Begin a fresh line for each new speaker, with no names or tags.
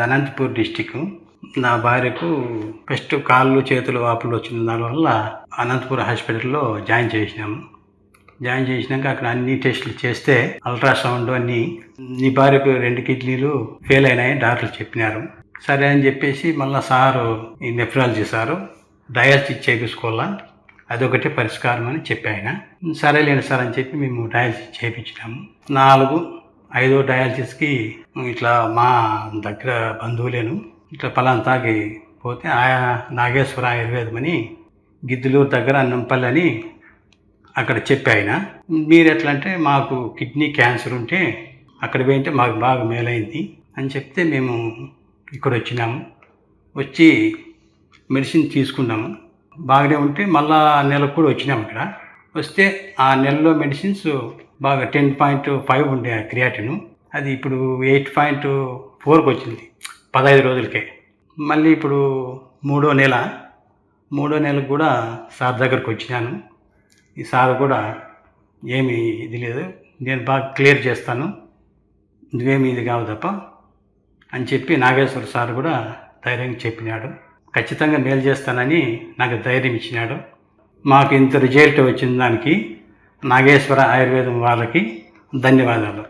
Anantapur district. నా భార్యకు first కాళ్ళు చేతులు వాపులు వచ్చిన దానివల్ల అనంతపూర్ హాస్పిటల్లో జాయిన్ చేసినాము. జాయిన్ చేసినాక అక్కడ అన్ని టెస్టులు చేస్తే అల్ట్రాసౌండ్ అన్నీ నీ భార్యకు 2 కిడ్నీలు ఫెయిల్ అయినాయి డాక్టర్లు చెప్పినారు. సరే అని చెప్పేసి మళ్ళీ సారు ఈ నెఫ్రాలజీ సారు డయాలసిస్ చేయించుకోవాలా, అదొకటి పరిష్కారం అని చెప్పి ఆయన సరేలేండి సార్ అని చెప్పి మేము డయాలసిస్ చేయించినాము. 4-5 డయాలసిస్కి ఇట్లా మా దగ్గర బంధువులేను ఇట్లా పలాంతాకి పోతే నాగేశ్వర ఆయుర్వేదం అని గిద్దలూరు దగ్గర అన్నంపల్లి అని అక్కడ చెప్పి ఆయన మీరు ఎట్లా అంటే మాకు కిడ్నీ క్యాన్సర్ ఉంటే అక్కడ పోయింటే మాకు బాగా మేలైంది అని చెప్తే మేము ఇక్కడ వచ్చినాము. వచ్చి మెడిసిన్ తీసుకున్నాము, బాగానే ఉంటే మళ్ళా నెలకు కూడా వచ్చినాము. ఇక్కడ వస్తే ఆ నెలలో మెడిసిన్స్ బాగా 10.5 ఉండే క్రియాటిన్, అది ఇప్పుడు 8.4కి వచ్చింది 15 రోజులకే. మళ్ళీ ఇప్పుడు మూడో నెలకు కూడా సార్ దగ్గరకు వచ్చినాను. ఈ సార్ కూడా ఏమీ ఇది లేదు, నేను బాగా క్లియర్ చేస్తాను, నువ్వేమి ఇది కావు తప్ప అని చెప్పి నాగేశ్వర సార్ కూడా ధైర్యంగా చెప్పినాడు. ఖచ్చితంగా మేలు చేస్తానని నాకు ధైర్యం ఇచ్చినాడు. మాకు ఇంత రిజల్ట్ వచ్చిన దానికి నాగేశ్వర ఆయుర్వేదం వాళ్ళకి ధన్యవాదాలు.